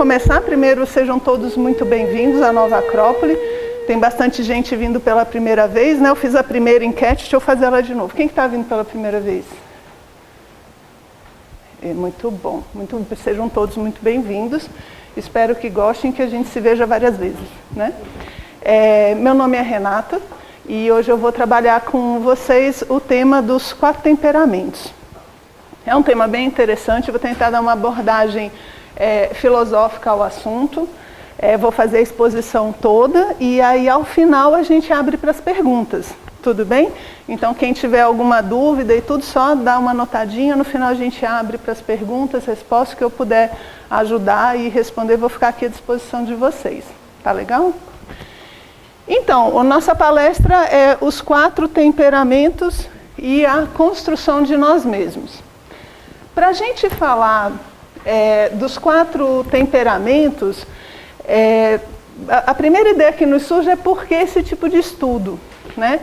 começar, primeiro sejam todos muito bem-vindos à Nova Acrópole. Tem bastante gente vindo pela primeira vez, né? Eu fiz a primeira enquete, deixa eu fazer ela de novo. Quem está vindo pela primeira vez? Muito bom, sejam todos muito bem-vindos. Espero que gostem, que a gente se veja várias vezes, né? Meu nome é Renata e hoje eu vou trabalhar com vocês o tema dos 4 temperamentos. É um tema bem interessante, vou tentar dar uma abordagem filosófica ao assunto. Vou fazer a exposição toda e aí ao final a gente abre para as perguntas, tudo bem? Então quem tiver alguma dúvida e tudo, só dá uma notadinha, no final a gente abre para as perguntas, respostas que eu puder ajudar e responder, vou ficar aqui à disposição de vocês, tá legal? Então, a nossa palestra é os 4 temperamentos e a construção de nós mesmos. Para a gente falar dos 4 temperamentos, a primeira ideia que nos surge é por que esse tipo de estudo, né?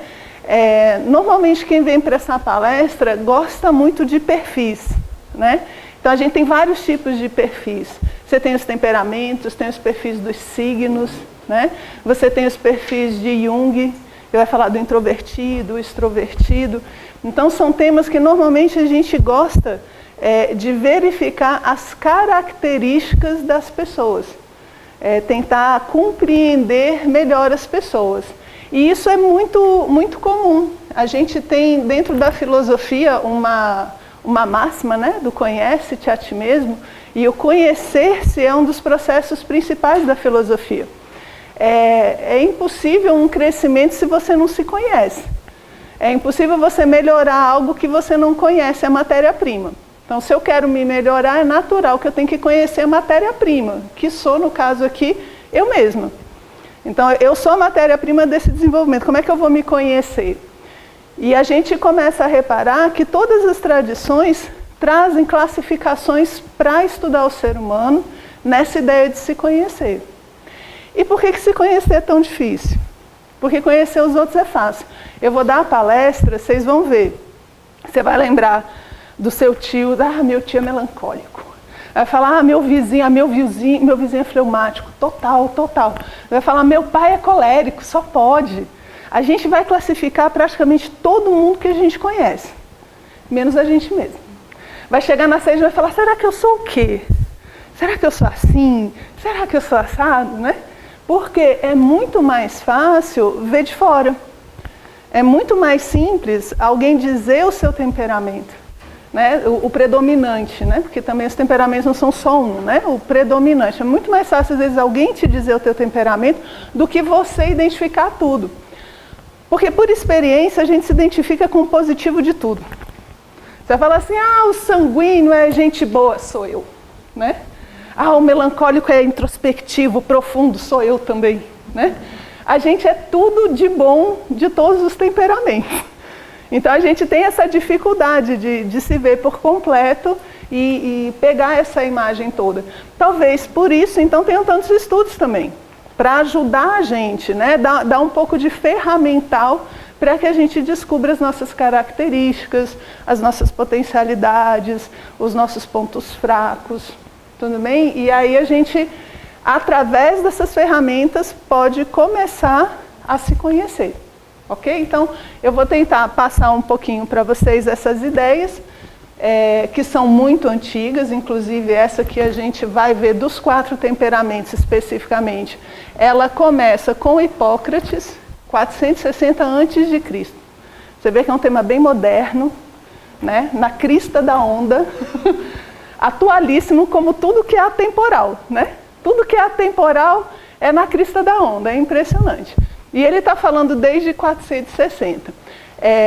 Normalmente quem vem para essa palestra gosta muito de perfis, né? Então a gente tem vários tipos de perfis. Você tem os temperamentos, tem os perfis dos signos, né? Você tem os perfis de Jung, que vai falar do introvertido, extrovertido. Então são temas que normalmente a gente gosta de verificar as características das pessoas. Tentar compreender melhor as pessoas. E isso é muito comum. A gente tem dentro da filosofia uma máxima, né, do conhece-te a ti mesmo, e o conhecer-se é um dos processos principais da filosofia. É impossível um crescimento se você não se conhece. É impossível você melhorar algo que você não conhece, a matéria-prima. Então, se eu quero me melhorar, é natural que eu tenho que conhecer a matéria-prima, que sou, no caso aqui, eu mesma. Então, eu sou a matéria-prima desse desenvolvimento. Como é que eu vou me conhecer? E a gente começa a reparar que todas as tradições trazem classificações para estudar o ser humano nessa ideia de se conhecer. E por que se conhecer é tão difícil? Porque conhecer os outros é fácil. Eu vou dar a palestra, vocês vão ver. Você vai lembrar do seu tio, meu tio é melancólico. Vai falar, meu vizinho é fleumático, total. Vai falar, meu pai é colérico, só pode. A gente vai classificar praticamente todo mundo que a gente conhece, menos a gente mesmo. Vai chegar na sede e vai falar, será que eu sou o quê? Será que eu sou assim? Será que eu sou assado? Né? Porque é muito mais fácil ver de fora. É muito mais simples alguém dizer o seu temperamento. Né, o predominante, né, porque também os temperamentos não são só um, né, o predominante. É muito mais fácil, às vezes, alguém te dizer o teu temperamento do que você identificar tudo. Porque, por experiência, a gente se identifica com o positivo de tudo. Você vai falar assim, o sanguíneo é gente boa, sou eu. Né? O melancólico é introspectivo, profundo, sou eu também. Né? A gente é tudo de bom de todos os temperamentos. Então a gente tem essa dificuldade de se ver por completo e pegar essa imagem toda. Talvez por isso, então, tenham tantos estudos também, para ajudar a gente, né, dar um pouco de ferramental para que a gente descubra as nossas características, as nossas potencialidades, os nossos pontos fracos, tudo bem? E aí a gente, através dessas ferramentas, pode começar a se conhecer. Ok? Então, eu vou tentar passar um pouquinho para vocês essas ideias, que são muito antigas, inclusive essa que a gente vai ver dos 4 temperamentos especificamente. Ela começa com Hipócrates, 460 a.C. Você vê que é um tema bem moderno, né? Na crista da onda, atualíssimo como tudo que é atemporal. Né? Tudo que é atemporal é na crista da onda, é impressionante. E ele está falando desde 460,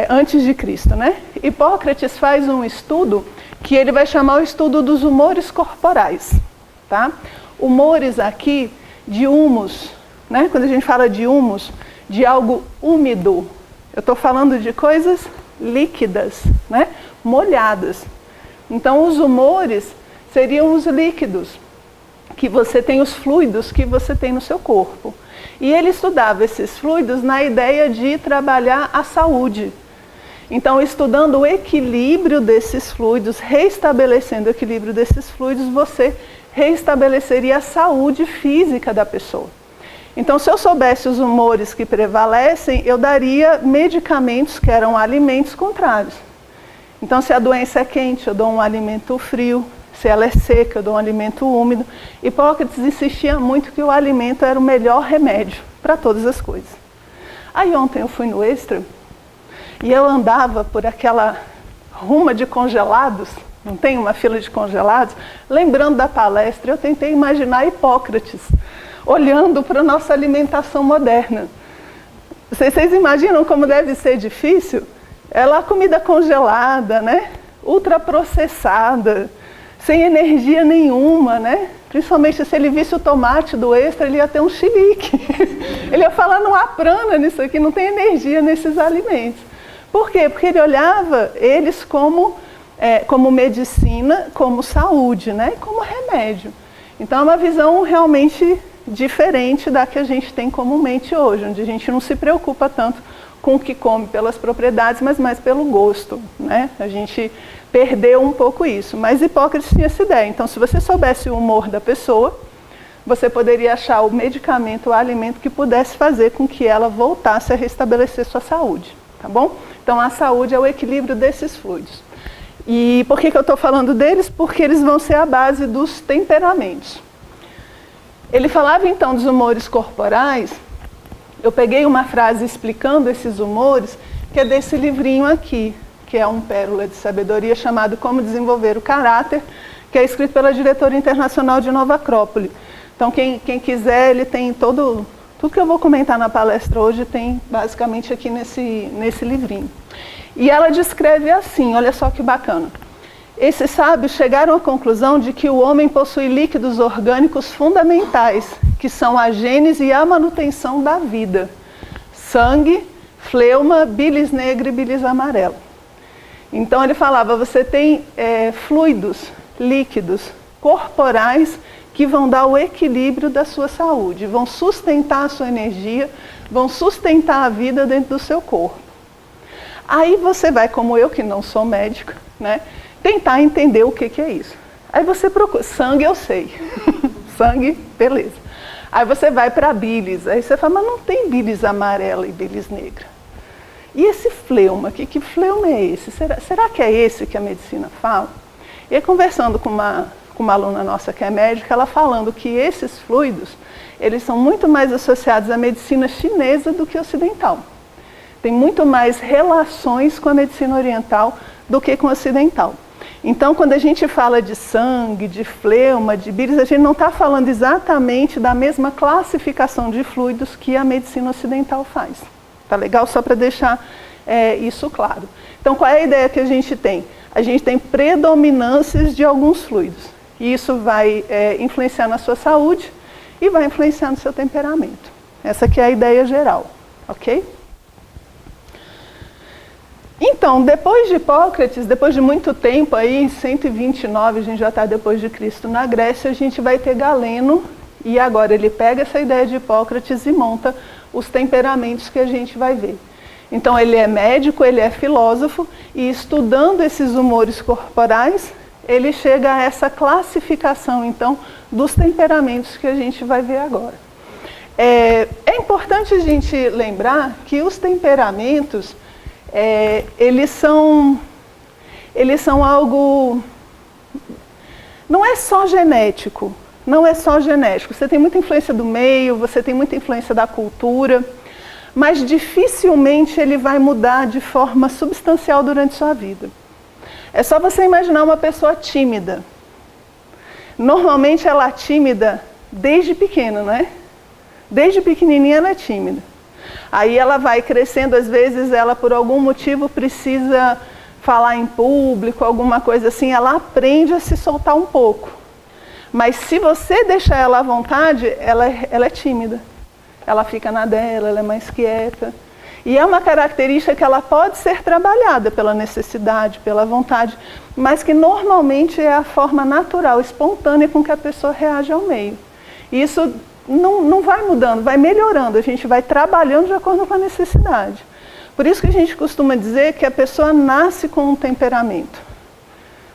antes de Cristo, né? Hipócrates faz um estudo que ele vai chamar o estudo dos humores corporais, tá? Humores aqui de humus, né? Quando a gente fala de humus, de algo úmido, eu estou falando de coisas líquidas, né? Molhadas. Então os humores seriam os líquidos, que você tem os fluidos que você tem no seu corpo. E ele estudava esses fluidos na ideia de trabalhar a saúde. Então, estudando o equilíbrio desses fluidos, reestabelecendo o equilíbrio desses fluidos, você reestabeleceria a saúde física da pessoa. Então, se eu soubesse os humores que prevalecem, eu daria medicamentos que eram alimentos contrários. Então, se a doença é quente, eu dou um alimento frio. Se ela é seca, eu dou um alimento úmido. Hipócrates insistia muito que o alimento era o melhor remédio para todas as coisas. Aí ontem eu fui no Extra e eu andava por aquela ruma de congelados, não tem uma fila de congelados? Lembrando da palestra, eu tentei imaginar Hipócrates olhando para a nossa alimentação moderna. Vocês imaginam como deve ser difícil? É lá comida congelada, né? Ultraprocessada, sem energia nenhuma, né? Principalmente se ele visse o tomate do Extra, ele ia ter um chilique. Ele ia falar, não há prana nisso aqui, não tem energia nesses alimentos. Por quê? Porque ele olhava eles como medicina, como saúde, né? Como remédio. Então é uma visão realmente diferente da que a gente tem comumente hoje, onde a gente não se preocupa tanto com o que come pelas propriedades, mas mais pelo gosto, né? A gente perdeu um pouco isso, mas Hipócrates tinha essa ideia. Então, se você soubesse o humor da pessoa, você poderia achar o medicamento, o alimento que pudesse fazer com que ela voltasse a restabelecer sua saúde, tá bom? Então, a saúde é o equilíbrio desses fluidos. E por que eu estou falando deles? Porque eles vão ser a base dos temperamentos. Ele falava então dos humores corporais. Eu peguei uma frase explicando esses humores, que é desse livrinho aqui, que é um pérola de sabedoria chamado Como Desenvolver o Caráter, que é escrito pela diretora internacional de Nova Acrópole. Então, quem quiser, ele tem tudo que eu vou comentar na palestra hoje tem basicamente aqui nesse livrinho. E ela descreve assim, olha só que bacana. Esses sábios chegaram à conclusão de que o homem possui líquidos orgânicos fundamentais, que são a gênese e a manutenção da vida. Sangue, fleuma, bilis negra e bilis amarela. Então ele falava, você tem fluidos, líquidos, corporais, que vão dar o equilíbrio da sua saúde, vão sustentar a sua energia, vão sustentar a vida dentro do seu corpo. Aí você vai, como eu que não sou médica, né, tentar entender o que é isso. Aí você procura, sangue eu sei, sangue, beleza. Aí você vai para a bilis, aí você fala, mas não tem bilis amarela e bilis negra. E esse fleuma, que fleuma é esse? Será que é esse que a medicina fala? E aí, conversando com uma aluna nossa que é médica, ela falando que esses fluidos, eles são muito mais associados à medicina chinesa do que ocidental. Tem muito mais relações com a medicina oriental do que com a ocidental. Então, quando a gente fala de sangue, de fleuma, de bilis, a gente não está falando exatamente da mesma classificação de fluidos que a medicina ocidental faz. Tá legal? Só para deixar isso claro. Então, qual é a ideia que a gente tem? A gente tem predominâncias de alguns fluidos. E isso vai influenciar na sua saúde e vai influenciar no seu temperamento. Essa aqui é a ideia geral, ok? Então, depois de Hipócrates, depois de muito tempo, aí, em 129, a gente já está depois de Cristo na Grécia, a gente vai ter Galeno, e agora ele pega essa ideia de Hipócrates e monta os temperamentos que a gente vai ver. Então, ele é médico, ele é filósofo, e estudando esses humores corporais, ele chega a essa classificação, então, dos temperamentos que a gente vai ver agora. É importante a gente lembrar que os temperamentos, eles são algo, não é só genético, você tem muita influência do meio, você tem muita influência da cultura, mas dificilmente ele vai mudar de forma substancial durante sua vida. É só você imaginar uma pessoa tímida. Normalmente ela é tímida desde pequena, né? Desde pequenininha ela é tímida. Aí ela vai crescendo, às vezes ela por algum motivo precisa falar em público, alguma coisa assim, ela aprende a se soltar um pouco. Mas se você deixar ela à vontade, ela é tímida. Ela fica na dela, ela é mais quieta. E é uma característica que ela pode ser trabalhada pela necessidade, pela vontade, mas que normalmente é a forma natural, espontânea com que a pessoa reage ao meio. E isso não vai mudando, vai melhorando, a gente vai trabalhando de acordo com a necessidade. Por isso que a gente costuma dizer que a pessoa nasce com um temperamento.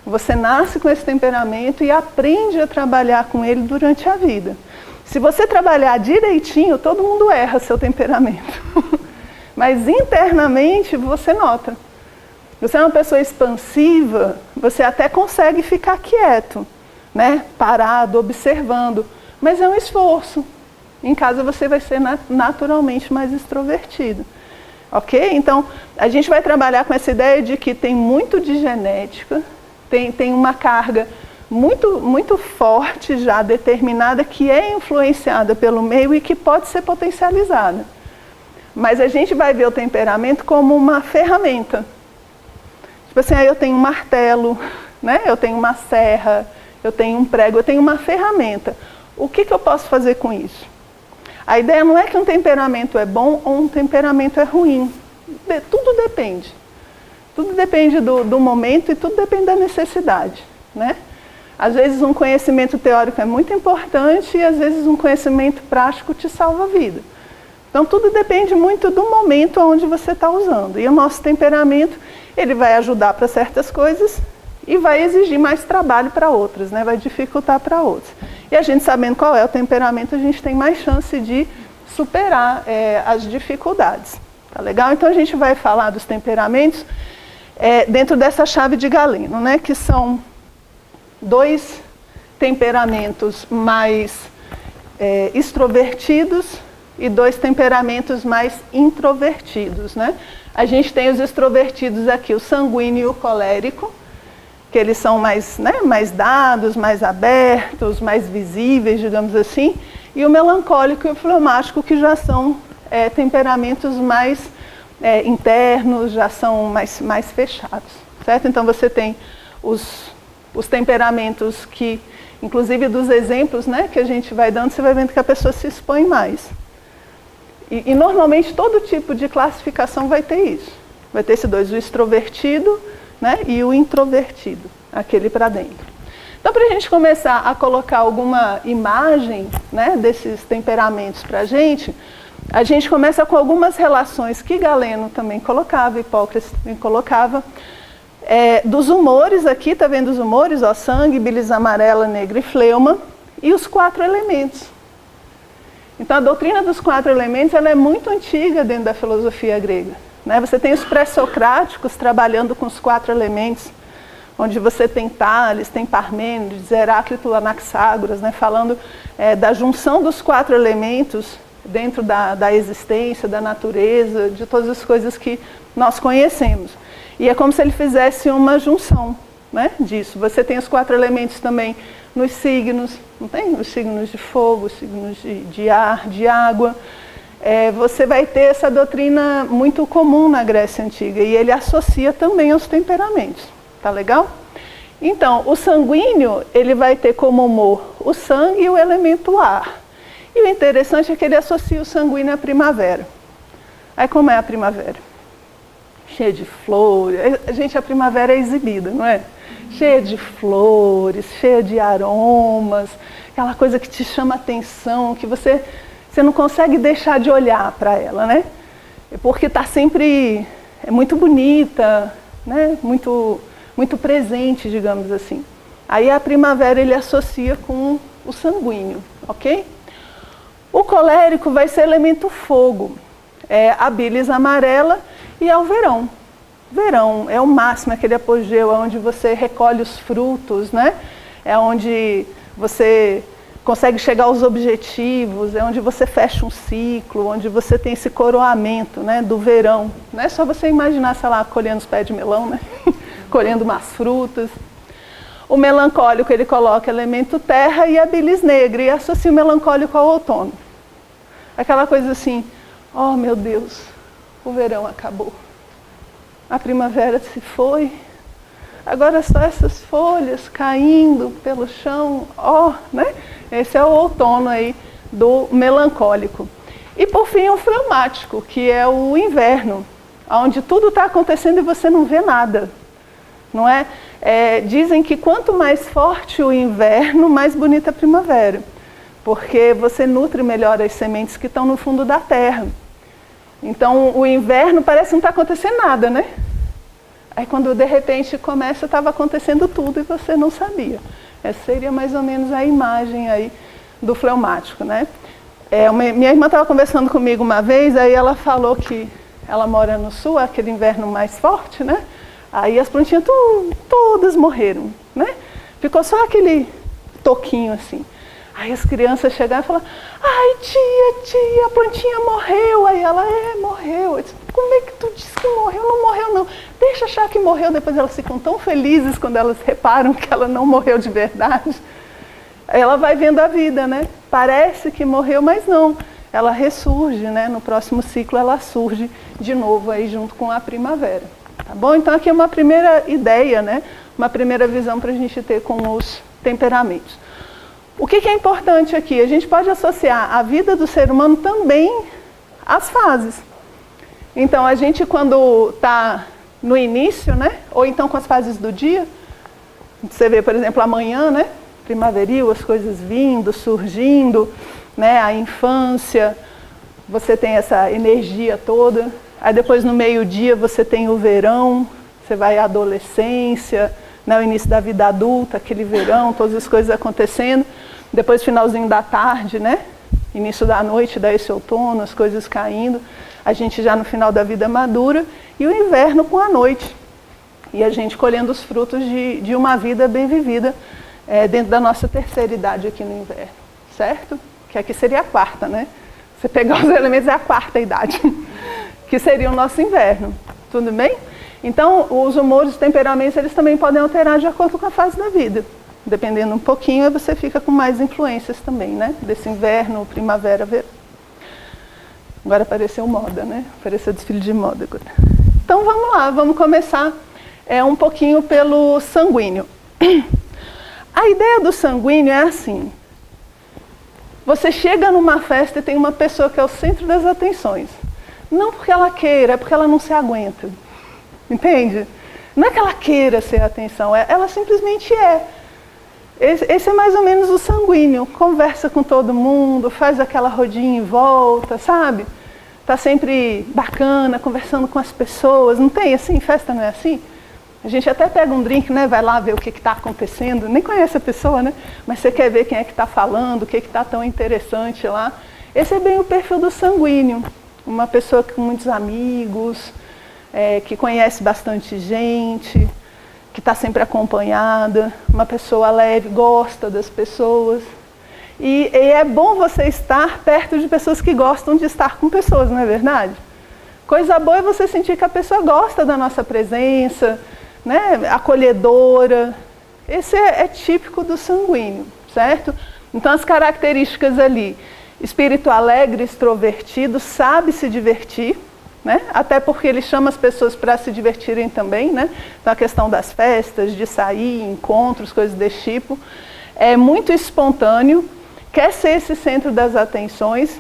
Você nasce com esse temperamento e aprende a trabalhar com ele durante a vida. Se você trabalhar direitinho, todo mundo erra seu temperamento. Mas internamente você nota. Você é uma pessoa expansiva, você até consegue ficar quieto, né? Parado, observando. Mas é um esforço. Em casa você vai ser naturalmente mais extrovertido. Ok? Então, a gente vai trabalhar com essa ideia de que tem muito de genética, tem uma carga muito forte já determinada que é influenciada pelo meio e que pode ser potencializada. Mas a gente vai ver o temperamento como uma ferramenta. Tipo assim, eu tenho um martelo, né? Eu tenho uma serra, eu tenho um prego, eu tenho uma ferramenta. O que eu posso fazer com isso? A ideia não é que um temperamento é bom ou um temperamento é ruim. Tudo depende. Tudo depende do momento e tudo depende da necessidade, né? Às vezes um conhecimento teórico é muito importante e às vezes um conhecimento prático te salva a vida. Então tudo depende muito do momento onde você está usando. E o nosso temperamento, ele vai ajudar para certas coisas e vai exigir mais trabalho para outras, né? Vai dificultar para outras. E a gente sabendo qual é o temperamento, a gente tem mais chance de superar as dificuldades. Tá legal? Então a gente vai falar dos temperamentos dentro dessa chave de Galeno, né? Que são 2 temperamentos mais extrovertidos e 2 temperamentos mais introvertidos, né? A gente tem os extrovertidos aqui, o sanguíneo e o colérico, que eles são mais, né, mais dados, mais abertos, mais visíveis, digamos assim, e o melancólico e o fleumático, que já são temperamentos mais internos, já são mais fechados, certo? Então você tem os temperamentos que, inclusive dos exemplos, né, que a gente vai dando, você vai vendo que a pessoa se expõe mais. E normalmente todo tipo de classificação vai ter isso. Vai ter esses 2, o extrovertido, né, e o introvertido, aquele para dentro. Então, para a gente começar a colocar alguma imagem, né, desses temperamentos para a gente começa com algumas relações que Galeno também colocava, Hipócrates também colocava, dos humores aqui, tá vendo os humores? Ó, sangue, bilis amarela, negra e fleuma, e os 4 elementos. Então, a doutrina dos 4 elementos ela é muito antiga dentro da filosofia grega. Né? Você tem os pré-socráticos trabalhando com os 4 elementos, onde você tem Tales, tem Parmênides, Heráclito, Anaxágoras, né? Falando da junção dos 4 elementos dentro da existência, da natureza, de todas as coisas que nós conhecemos. E é como se ele fizesse uma junção, né, disso. Você tem os 4 elementos também nos signos, não tem? Os signos de fogo, os signos de ar, de água. Você vai ter essa doutrina muito comum na Grécia Antiga e ele associa também aos temperamentos. Tá legal? Então, o sanguíneo, ele vai ter como humor o sangue e o elemento ar. E o interessante é que ele associa o sanguíneo à primavera. Aí como é a primavera? Cheia de flores. Gente, a primavera é exibida, não é? Cheia de flores, cheia de aromas, aquela coisa que te chama atenção, que você não consegue deixar de olhar para ela, né? Porque está sempre muito bonita, né? Muito presente, digamos assim. Aí a primavera ele associa com o sanguíneo, ok? O colérico vai ser elemento fogo, a bilis amarela e é o verão. Verão é o máximo, aquele apogeu, é onde você recolhe os frutos, né? É onde você consegue chegar aos objetivos, é onde você fecha um ciclo, onde você tem esse coroamento, né, do verão. Não é só você imaginar, sei lá, colhendo os pés de melão, né? Colhendo umas frutas. O melancólico, ele coloca elemento terra e a bilis negra, e associa o melancólico ao outono. Aquela coisa assim, oh meu Deus, o verão acabou. A primavera se foi, agora só essas folhas caindo pelo chão, né? Esse é o outono aí do melancólico. E por fim o fleumático, que é o inverno, onde tudo está acontecendo e você não vê nada, não é? Dizem que quanto mais forte o inverno, mais bonita a primavera, porque você nutre melhor as sementes que estão no fundo da terra. Então o inverno parece não estar acontecendo nada, né? Aí quando de repente começa, estava acontecendo tudo e você não sabia. Essa seria mais ou menos a imagem aí do fleumático, né? Minha irmã estava conversando comigo uma vez, aí ela falou que ela mora no sul, aquele inverno mais forte, né? Aí as plantinhas todas morreram, né? Ficou só aquele toquinho assim. Aí as crianças chegaram e falaram, ai tia, a plantinha morreu. Aí ela, morreu. Eu disse, como é que tu disse que morreu? Não morreu não. Deixa achar que morreu, depois elas ficam tão felizes quando elas reparam que ela não morreu de verdade. Aí ela vai vendo a vida, né? Parece que morreu, mas não. Ela ressurge, né? No próximo ciclo ela surge de novo aí junto com a primavera. Tá bom? Então aqui é uma primeira ideia, né? Uma primeira visão para a gente ter com os temperamentos. O que é importante aqui? A gente pode associar a vida do ser humano também às fases. Então, a gente quando está no início, né? Ou então com as fases do dia, você vê, por exemplo, amanhã, né? Primaveril, as coisas vindo, surgindo, né? A infância, você tem essa energia toda. Aí depois no meio-dia você tem o verão, você vai à adolescência, né? O início da vida adulta, aquele verão, todas as coisas acontecendo. Depois finalzinho da tarde, né? Início da noite, daí esse outono, as coisas caindo. A gente já no final da vida madura. E o inverno com a noite. E a gente colhendo os frutos de uma vida bem vivida dentro da nossa terceira idade aqui no inverno. Certo? Que aqui seria a quarta, né? Você pegar os elementos é a quarta idade. Que seria o nosso inverno. Tudo bem? Então, os humores, os temperamentos, eles também podem alterar de acordo com a fase da vida. Dependendo um pouquinho, você fica com mais influências também, né? Desse inverno, primavera, verão. Agora apareceu moda, né? Apareceu desfile de moda agora. Então vamos lá, vamos começar um pouquinho pelo sanguíneo. A ideia do sanguíneo é assim. Você chega numa festa e tem uma pessoa que é o centro das atenções. Não porque ela queira, é porque ela não se aguenta. Entende? Não é que ela queira ser a atenção, ela simplesmente é. Esse é mais ou menos o sanguíneo. Conversa com todo mundo, faz aquela rodinha em volta, sabe? Está sempre bacana, conversando com as pessoas. Não tem assim? Festa não é assim? A gente até pega um drink, né? Vai lá ver o que está acontecendo. Nem conhece a pessoa, né? Mas você quer ver quem é que está falando, o que está tão interessante lá. Esse é bem o perfil do sanguíneo. Uma pessoa com muitos amigos, que conhece bastante gente, que está sempre acompanhada, uma pessoa leve, gosta das pessoas. E é bom você estar perto de pessoas que gostam de estar com pessoas, não é verdade? Coisa boa é você sentir que a pessoa gosta da nossa presença, né? Acolhedora. Esse é típico do sanguíneo, certo? Então as características ali, espírito alegre, extrovertido, sabe se divertir, né? Até porque ele chama as pessoas para se divertirem também, né? Então a questão das festas, de sair, encontros, coisas desse tipo. É muito espontâneo, quer ser esse centro das atenções.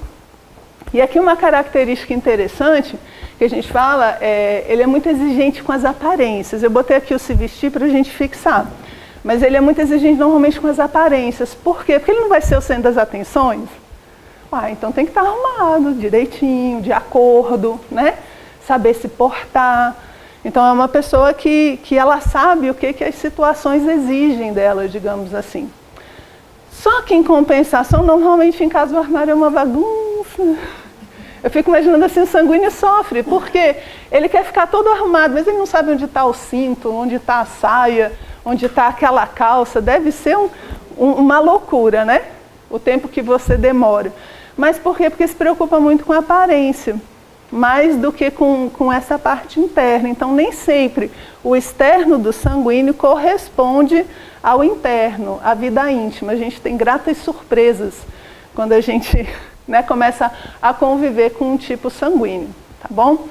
E aqui uma característica interessante que a gente fala, ele é muito exigente com as aparências. Eu botei aqui o se vestir para a gente fixar. Mas ele é muito exigente normalmente com as aparências. Por quê? Porque ele não vai ser o centro das atenções. Então tem que estar arrumado, direitinho, de acordo, né? Saber se portar. Então é uma pessoa que ela sabe o que as situações exigem dela, digamos assim. Só que em compensação, normalmente em casa o armário é uma bagunça. Eu fico imaginando assim, o sanguíneo sofre, porque ele quer ficar todo arrumado, mas ele não sabe onde está o cinto, onde está a saia, onde está aquela calça. Deve ser uma loucura, né? O tempo que você demora. Mas por quê? Porque se preocupa muito com a aparência, mais do que com essa parte interna. Então, nem sempre o externo do sanguíneo corresponde ao interno, à vida íntima. A gente tem gratas surpresas quando a gente começa a conviver com um tipo sanguíneo, tá bom?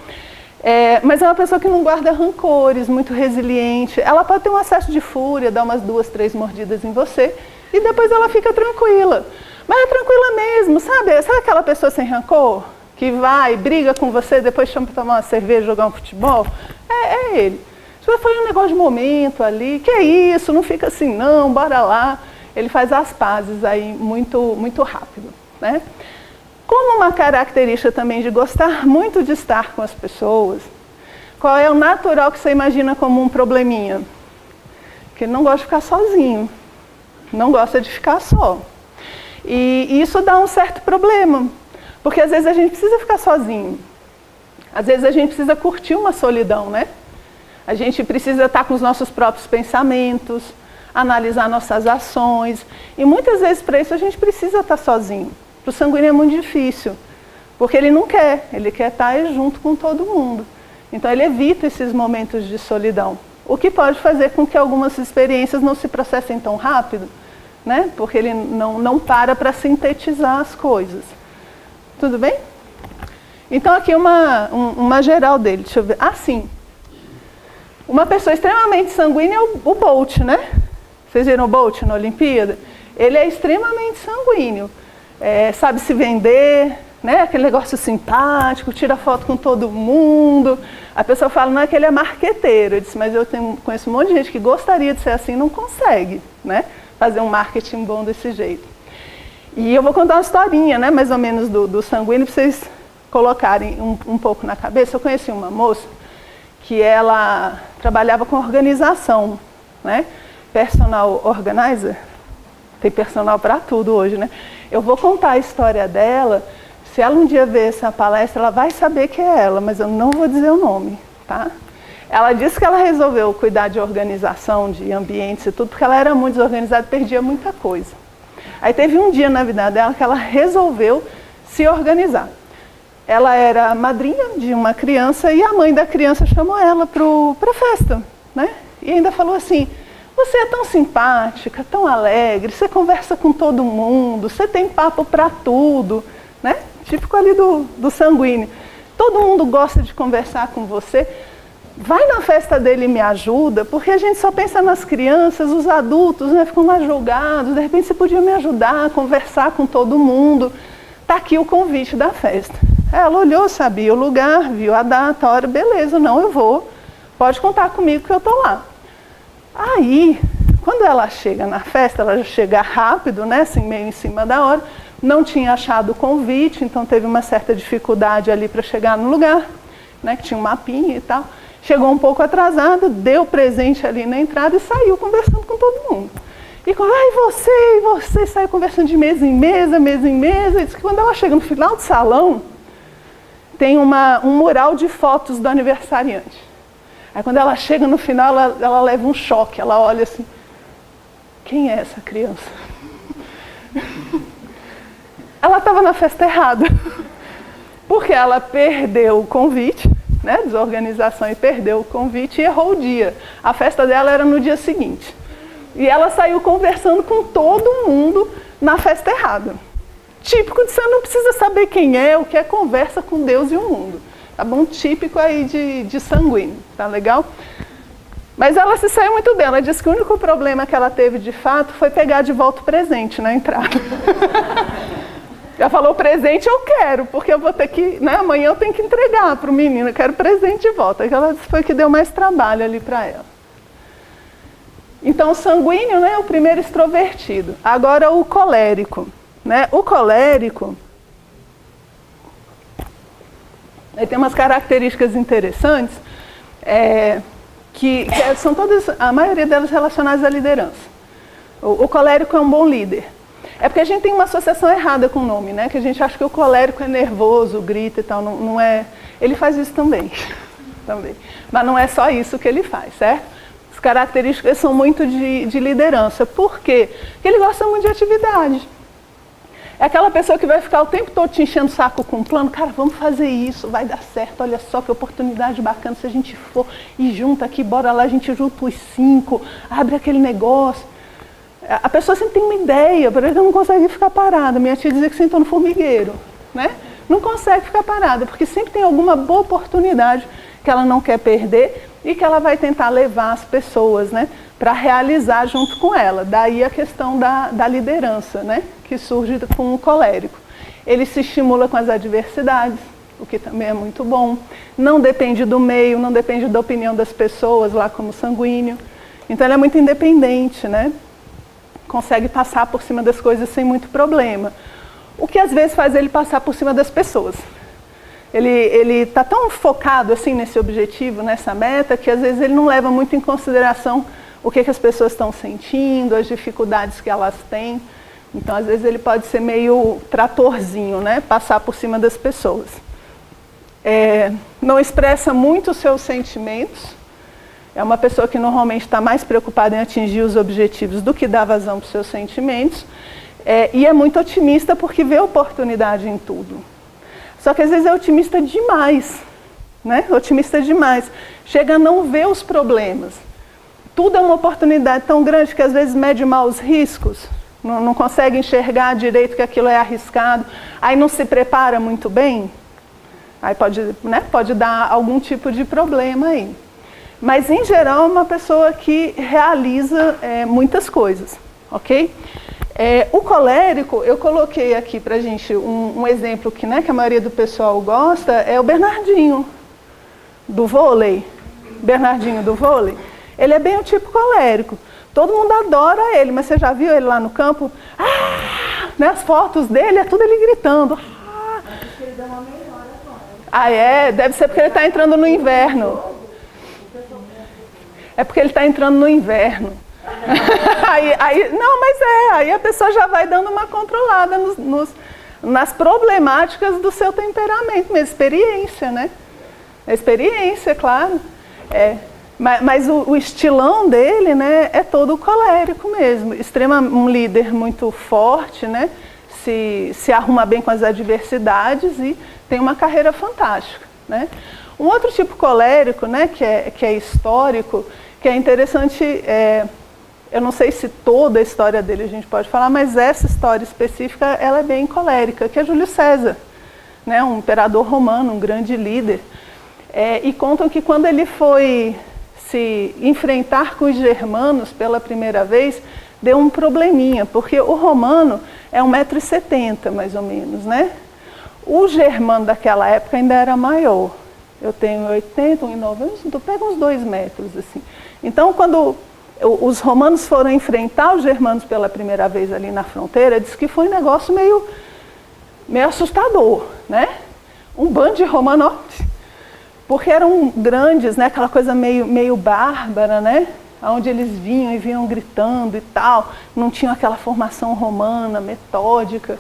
Mas é uma pessoa que não guarda rancores, muito resiliente. Ela pode ter um acesso de fúria, dar umas 2, 3 mordidas em você e depois ela fica tranquila. Mas é tranquila mesmo, sabe? Sabe aquela pessoa sem rancor? Que vai, briga com você, depois chama para tomar uma cerveja, jogar um futebol? É ele. Isso foi um negócio de momento ali. Que é isso? Não fica assim não, bora lá. Ele faz as pazes aí muito, muito rápido, né? Como uma característica também de gostar muito de estar com as pessoas, Qual é o natural que você imagina como um probleminha? Que ele não gosta de ficar sozinho, não gosta de ficar só. E isso dá um certo problema, porque às vezes a gente precisa ficar sozinho. Às vezes a gente precisa curtir uma solidão, né? A gente precisa estar com os nossos próprios pensamentos, analisar nossas ações. E muitas vezes para isso a gente precisa estar sozinho. Para o sanguíneo é muito difícil, porque ele não quer, ele quer estar junto com todo mundo. Então ele evita esses momentos de solidão, o que pode fazer com que algumas experiências não se processem tão rápido, né? Porque ele não para sintetizar as coisas. Tudo bem? Então aqui uma geral dele, deixa eu ver. Ah, sim. Uma pessoa extremamente sanguínea é o Bolt, né? Vocês viram o Bolt na Olimpíada? Ele é extremamente sanguíneo, sabe se vender, né? Aquele negócio simpático, tira foto com todo mundo. A pessoa fala, não é que ele é marqueteiro. Eu disse, mas eu conheço um monte de gente que gostaria de ser assim e não consegue, né? Fazer um marketing bom desse jeito. E eu vou contar uma historinha, né? Mais ou menos do sanguíneo, para vocês colocarem um pouco na cabeça. Eu conheci uma moça que ela trabalhava com organização, né? Personal organizer. Tem personal para tudo hoje, né? Eu vou contar a história dela. Se ela um dia ver essa palestra, ela vai saber que é ela, mas eu não vou dizer o nome, tá? Ela disse que ela resolveu cuidar de organização, de ambientes e tudo, porque ela era muito desorganizada e perdia muita coisa. Aí teve um dia na vida dela que ela resolveu se organizar. Ela era madrinha de uma criança e a mãe da criança chamou ela para a festa, né? E ainda falou assim, você é tão simpática, tão alegre, você conversa com todo mundo, você tem papo para tudo, né? Típico ali do sanguíneo. Todo mundo gosta de conversar com você. Vai na festa dele e me ajuda, porque a gente só pensa nas crianças, os adultos, né, ficam lá jogados. De repente você podia me ajudar a conversar com todo mundo. Está aqui o convite da festa. Ela olhou, sabia o lugar, viu a data, a hora, beleza, não, eu vou. Pode contar comigo que eu estou lá. Aí, quando ela chega na festa, ela já chega rápido, né, assim, meio em cima da hora. Não tinha achado o convite, então teve uma certa dificuldade ali para chegar no lugar, né, que tinha um mapinha e tal. Chegou um pouco atrasada, deu presente ali na entrada e saiu conversando com todo mundo. E você, saiu conversando de mesa em mesa, e disse que quando ela chega no final do salão, tem um mural de fotos do aniversariante. Aí quando ela chega no final, ela leva um choque, ela olha assim, quem é essa criança? Ela estava na festa errada, porque ela perdeu o convite, né, desorganização, e perdeu o convite e errou o dia. A festa dela era no dia seguinte. E ela saiu conversando com todo mundo na festa errada. Típico de você não precisa saber quem é, o que é conversa com Deus e o mundo. Tá bom? Típico aí de sanguíneo, tá legal? Mas ela se saiu muito bem. Ela disse que o único problema que ela teve de fato foi pegar de volta o presente na entrada. Já falou, presente eu quero, porque eu vou ter que, né, amanhã eu tenho que entregar para o menino, eu quero presente de volta. Aquela foi que deu mais trabalho ali para ela. Então o sanguíneo, né, é o primeiro extrovertido. Agora o colérico, né? O colérico, ele tem umas características interessantes, que são todas, a maioria delas relacionadas à liderança. O colérico é um bom líder. É porque a gente tem uma associação errada com o nome, né? Que a gente acha que o colérico é nervoso, grita e tal. Não é. Ele faz isso também. Também. Mas não é só isso que ele faz, certo? As características são muito de liderança. Por quê? Porque ele gosta muito de atividade. É aquela pessoa que vai ficar o tempo todo te enchendo o saco com um plano. Cara, vamos fazer isso, vai dar certo. Olha só que oportunidade bacana se a gente for e junta aqui, bora lá, a gente junta os 5, abre aquele negócio. A pessoa sempre tem uma ideia, por exemplo, não consegue ficar parada. Minha tia dizia que sentou no formigueiro, né? Não consegue ficar parada, porque sempre tem alguma boa oportunidade que ela não quer perder e que ela vai tentar levar as pessoas, né, para realizar junto com ela. Daí a questão da liderança, né, que surge com o colérico. Ele se estimula com as adversidades, o que também é muito bom. Não depende do meio, não depende da opinião das pessoas, lá como sanguíneo. Então ele é muito independente, né? Consegue passar por cima das coisas sem muito problema. O que às vezes faz ele passar por cima das pessoas. Ele está tão focado assim nesse objetivo, nessa meta, que às vezes ele não leva muito em consideração o que as pessoas estão sentindo, as dificuldades que elas têm. Então, às vezes, ele pode ser meio tratorzinho, né? Passar por cima das pessoas. Não expressa muito os seus sentimentos. É uma pessoa que normalmente está mais preocupada em atingir os objetivos do que dar vazão para os seus sentimentos. E é muito otimista porque vê oportunidade em tudo. Só que às vezes é otimista demais, né? Otimista demais. Chega a não ver os problemas. Tudo é uma oportunidade tão grande que às vezes mede mal os riscos. Não consegue enxergar direito que aquilo é arriscado. Aí não se prepara muito bem. Aí pode dar algum tipo de problema aí. Mas, em geral, é uma pessoa que realiza muitas coisas, ok? O colérico, eu coloquei aqui pra gente um exemplo que a maioria do pessoal gosta, é o Bernardinho, do vôlei. Bernardinho do vôlei. Ele é bem o tipo colérico. Todo mundo adora ele, mas você já viu ele lá no campo? As fotos dele, é tudo ele gritando. Acho que ele deu uma melhora agora. Deve ser porque ele está entrando no inverno. É porque ele está entrando no inverno. Aí a pessoa já vai dando uma controlada nas problemáticas do seu temperamento, mesmo experiência, né? Experiência, claro. Mas o estilão dele, né, é todo colérico mesmo. Um líder muito forte, né? Se arruma bem com as adversidades e tem uma carreira fantástica, né? Um outro tipo colérico, né, que é histórico, que é interessante, eu não sei se toda a história dele a gente pode falar, mas essa história específica, ela é bem colérica, que é Júlio César, né, um imperador romano, um grande líder. E contam que quando ele foi se enfrentar com os germanos pela primeira vez, deu um probleminha, porque o romano é 1,70 m, mais ou menos, né? O germano daquela época ainda era maior. Eu tenho 80, 1,90, então pega uns 2 metros, assim. Então, quando os romanos foram enfrentar os germanos pela primeira vez ali na fronteira, diz que foi um negócio meio assustador, né? Um bando de romanos, porque eram grandes, né? Aquela coisa meio bárbara, né? Onde eles vinham e vinham gritando e tal, não tinham aquela formação romana, metódica.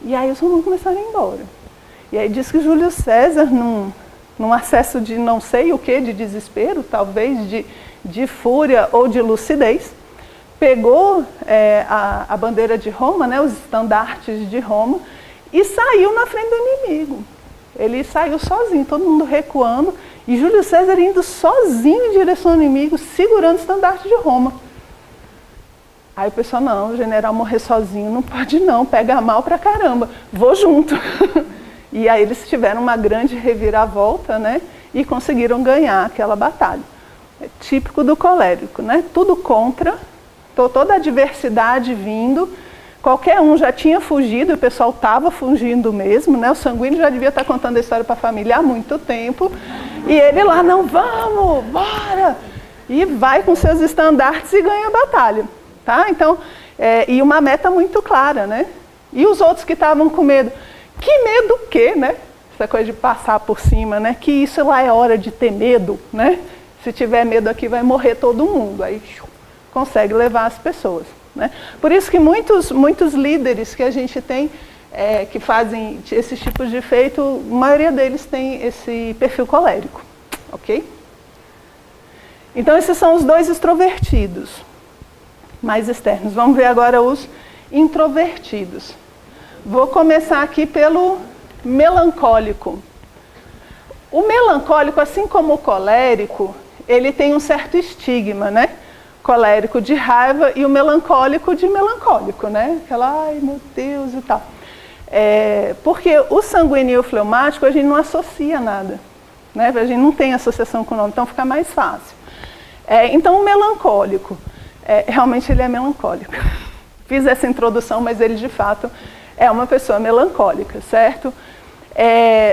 E aí os romanos começaram a ir embora. E aí diz que Júlio César, num acesso de não sei o que, de desespero, talvez de fúria ou de lucidez, pegou a bandeira de Roma, né, os estandartes de Roma, e saiu na frente do inimigo. Ele saiu sozinho, todo mundo recuando, e Júlio César indo sozinho em direção ao inimigo, segurando o estandarte de Roma. Aí o pessoal, não, o general morrer sozinho não pode não, pega mal pra caramba, vou junto. E aí eles tiveram uma grande reviravolta, né, e conseguiram ganhar aquela batalha. É típico do colérico, né, tudo contra, toda a adversidade vindo. Qualquer um já tinha fugido, o pessoal estava fugindo mesmo, né? O sanguíneo já devia estar contando a história para a família há muito tempo. E ele lá, não, vamos, bora! E vai com seus estandartes e ganha a batalha. Tá? Então, e uma meta muito clara, né? E os outros que estavam com medo? Que medo o quê, né? Essa coisa de passar por cima, né? Que isso lá é hora de ter medo, né? Se tiver medo aqui vai morrer todo mundo. Aí consegue levar as pessoas. Né? Por isso que muitos líderes que a gente tem, que fazem esses tipos de feito, a maioria deles tem esse perfil colérico, ok? Então esses são os dois extrovertidos, mais externos. Vamos ver agora os introvertidos. Vou começar aqui pelo melancólico. O melancólico, assim como o colérico, ele tem um certo estigma, né? Colérico de raiva e o melancólico de melancólico, né? Aquela, ai meu Deus e tal. Porque o sanguíneo e o fleumático a gente não associa nada, né? A gente não tem associação com o nome, então fica mais fácil. Então o melancólico, realmente ele é melancólico. Fiz essa introdução, mas ele de fato é uma pessoa melancólica, certo?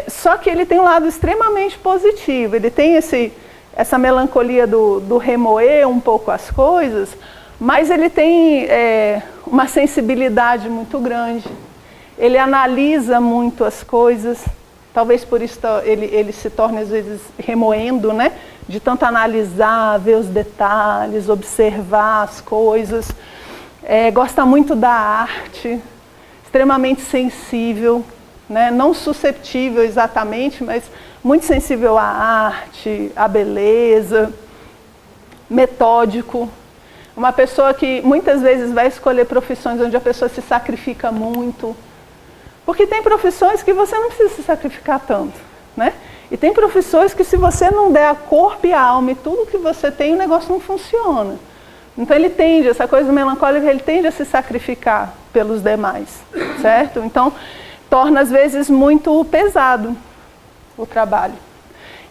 Só que ele tem um lado extremamente positivo, ele tem essa melancolia do remoer um pouco as coisas, mas ele tem uma sensibilidade muito grande. Ele analisa muito as coisas, talvez por isso ele se torne às vezes remoendo, né? De tanto analisar, ver os detalhes, observar as coisas. Gosta muito da arte, extremamente sensível, né? Não susceptível exatamente, mas muito sensível à arte, à beleza, metódico. Uma pessoa que muitas vezes vai escolher profissões onde a pessoa se sacrifica muito. Porque tem profissões que você não precisa se sacrificar tanto, né? E tem profissões que se você não der a corpo e a alma e tudo que você tem, o negócio não funciona. Então ele tende, essa coisa melancólica, ele tende a se sacrificar pelos demais, certo? Então torna às vezes muito pesado o trabalho.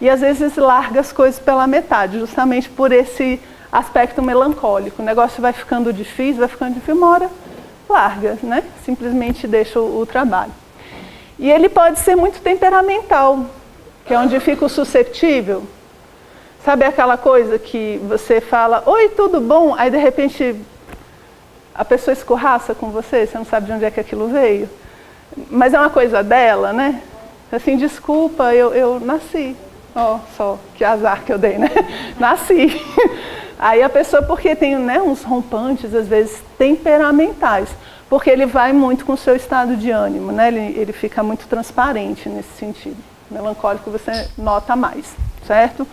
E às vezes larga as coisas pela metade, justamente por esse aspecto melancólico. O negócio vai ficando difícil, uma hora larga, né? Simplesmente deixa o trabalho. E ele pode ser muito temperamental, que é onde fica o suscetível. Sabe aquela coisa que você fala, oi, tudo bom? Aí de repente a pessoa escorraça com você não sabe de onde é que aquilo veio. Mas é uma coisa dela, né? Assim, desculpa, eu nasci. Ó, só, que azar que eu dei, né? Nasci. Aí a pessoa, porque tem, né, uns rompantes, às vezes, temperamentais, porque ele vai muito com o seu estado de ânimo, né? Ele fica muito transparente nesse sentido. Melancólico você nota mais, certo?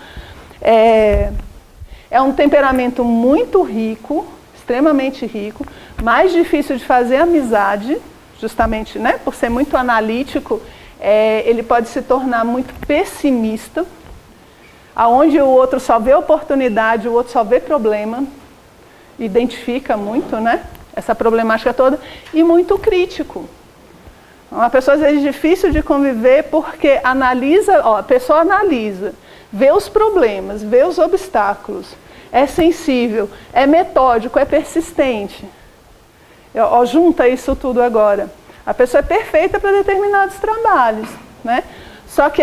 É um temperamento muito rico, extremamente rico, mais difícil de fazer amizade, justamente, né, por ser muito analítico, ele pode se tornar muito pessimista, aonde o outro só vê oportunidade, o outro só vê problema, identifica muito, né, essa problemática toda, e muito crítico. Uma pessoa às vezes difícil de conviver porque a pessoa analisa, vê os problemas, vê os obstáculos, é sensível, é metódico, é persistente. Junta isso tudo agora. A pessoa é perfeita para determinados trabalhos, né? Só que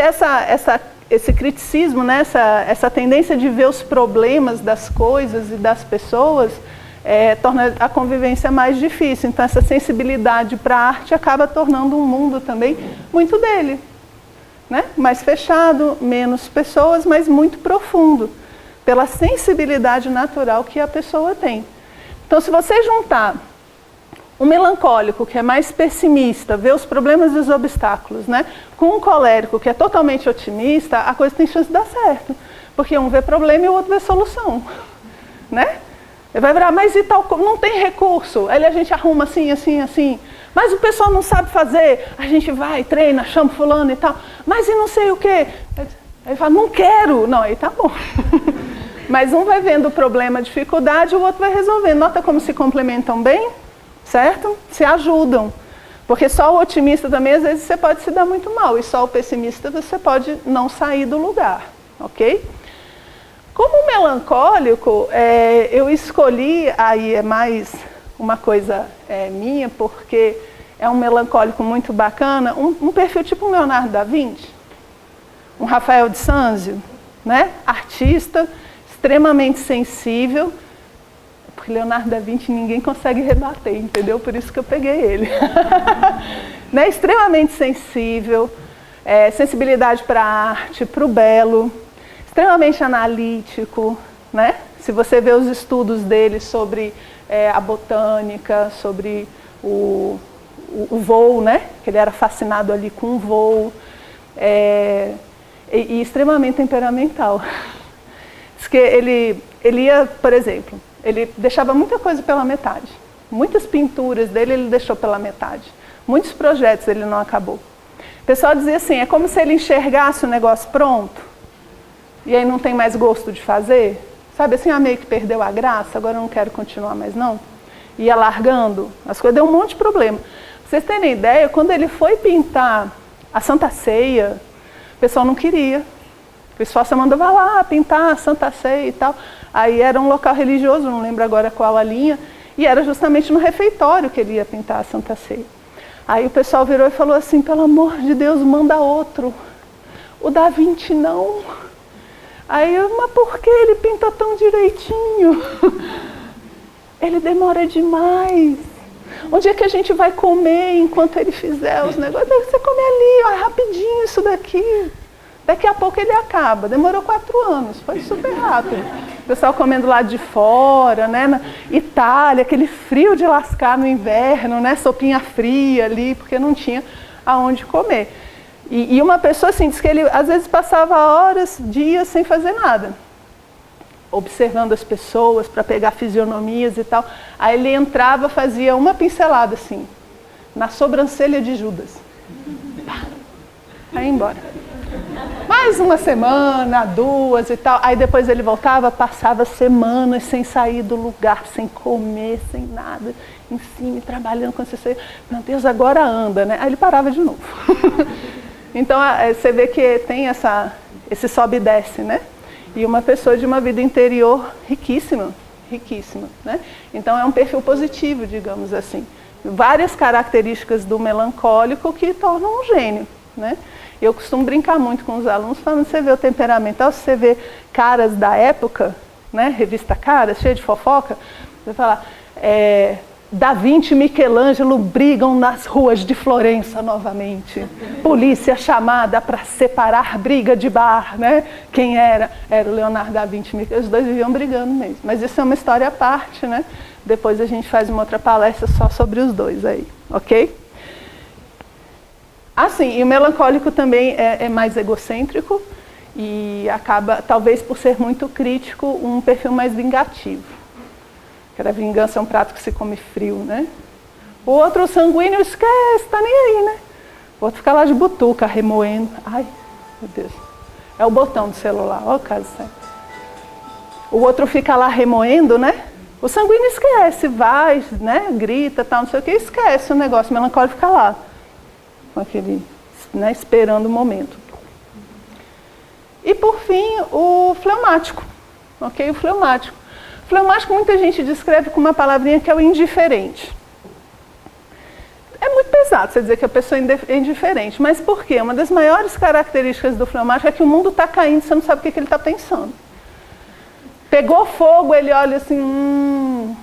esse criticismo, né? essa tendência de ver os problemas das coisas e das pessoas, torna a convivência mais difícil. Então essa sensibilidade para a arte acaba tornando um mundo também muito dele, né? Mais fechado, menos pessoas, mas muito profundo, pela sensibilidade natural que a pessoa tem. Então se você juntar um melancólico, que é mais pessimista, vê os problemas e os obstáculos, né? Com um colérico, que é totalmente otimista, a coisa tem chance de dar certo. Porque um vê problema e o outro vê solução, né? Ele vai virar, mas e tal, não tem recurso. Aí a gente arruma assim, assim, assim. Mas o pessoal não sabe fazer. A gente vai, treina, chama fulano e tal. Mas e não sei o quê. Aí ele fala, não quero. Não, aí tá bom. Mas um vai vendo o problema, a dificuldade, o outro vai resolvendo. Nota como se complementam bem? Certo? Se ajudam. Porque só o otimista também, às vezes, você pode se dar muito mal. E só o pessimista, você pode não sair do lugar. Ok? Como melancólico, eu escolhi, aí é mais uma coisa minha, porque é um melancólico muito bacana, um perfil tipo um Leonardo da Vinci, um Rafael de Sanzio, né? Artista, extremamente sensível. Porque Leonardo da Vinci ninguém consegue rebater, entendeu? Por isso que eu peguei ele. Né? Extremamente sensível, sensibilidade para a arte, para o belo, extremamente analítico, né? Se você vê os estudos dele sobre a botânica, sobre o voo, né? Que ele era fascinado ali com o voo, e extremamente temperamental. Diz que ele ia, por exemplo, ele deixava muita coisa pela metade. Muitas pinturas dele ele deixou pela metade. Muitos projetos ele não acabou. O pessoal dizia assim, é como se ele enxergasse o negócio pronto, e aí não tem mais gosto de fazer. Sabe assim, meio que perdeu a graça, agora eu não quero continuar mais não. Ia largando, as coisas, deu um monte de problema. Pra vocês terem ideia, quando ele foi pintar a Santa Ceia, o pessoal não queria. O pessoal só mandava lá pintar a Santa Ceia e tal. Aí era um local religioso, não lembro agora qual a linha, e era justamente no refeitório que ele ia pintar a Santa Ceia. Aí o pessoal virou e falou assim, pelo amor de Deus, manda outro. O Da Vinci não. Aí eu, mas por que ele pinta tão direitinho? Ele demora demais. Onde é que a gente vai comer enquanto ele fizer os negócios? Você come ali, ó, rapidinho isso daqui. Daqui a pouco ele acaba. Demorou 4 anos, foi super rápido. O pessoal comendo lá de fora, né? Na Itália, aquele frio de lascar no inverno, né? Sopinha fria ali, porque não tinha aonde comer. E uma pessoa assim, diz que ele às vezes passava horas, dias sem fazer nada. Observando as pessoas para pegar fisionomias e tal. Aí ele entrava, fazia uma pincelada assim, na sobrancelha de Judas. Aí ia embora. Mais uma semana, 2 e tal. Aí depois ele voltava, passava semanas sem sair do lugar, sem comer, sem nada, em cima, trabalhando com você. Meu Deus, agora anda, né? Aí ele parava de novo. Então você vê que tem esse sobe e desce, né? E uma pessoa de uma vida interior riquíssima, riquíssima, né? Então é um perfil positivo, digamos assim. Várias características do melancólico que tornam um gênio, né? Eu costumo brincar muito com os alunos, falando, você vê o temperamental, se você vê Caras da época, né? Revista Caras, cheia de fofoca, você fala, Da Vinci e Michelangelo brigam nas ruas de Florença novamente. Polícia chamada para separar briga de bar, né? Quem era? Era o Leonardo da Vinci e Michelangelo. Os dois viviam brigando mesmo. Mas isso é uma história à parte, né? Depois a gente faz uma outra palestra só sobre os dois aí, ok? Assim, e o melancólico também é mais egocêntrico e acaba, talvez por ser muito crítico, um perfil mais vingativo. Que a vingança é um prato que se come frio, né? O outro, o sanguíneo, esquece, tá nem aí, né? O outro fica lá de butuca, remoendo. Ai, meu Deus. É o botão do celular, ó, caso certo. O outro fica lá remoendo, né? O sanguíneo esquece, vai, né? Grita, tal, não sei o que, esquece o negócio. O melancólico fica lá, com aquele, né? Esperando o momento. E por fim, o fleumático, ok? O fleumático. Fleumático muita gente descreve com uma palavrinha que é o indiferente. É muito pesado você dizer que a pessoa é indiferente, mas por quê? Uma das maiores características do fleumático é que o mundo está caindo, você não sabe o que ele está pensando. Pegou fogo, ele olha assim,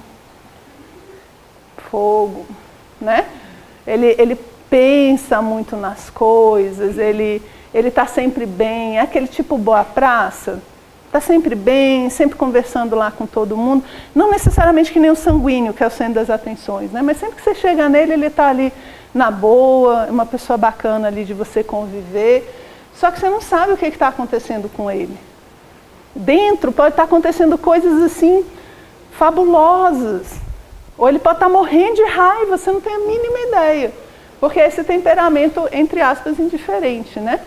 fogo, né? Ele pensa muito nas coisas, ele está sempre bem, é aquele tipo boa praça. Está sempre bem, sempre conversando lá com todo mundo. Não necessariamente que nem o sanguíneo, que é o centro das atenções, né? Mas sempre que você chega nele, ele está ali na boa, uma pessoa bacana ali de você conviver. Só que você não sabe o que está acontecendo com ele. Dentro pode estar acontecendo coisas assim, fabulosas. Ou ele pode estar morrendo de raiva, você não tem a mínima ideia. Porque é esse temperamento, entre aspas, indiferente, né?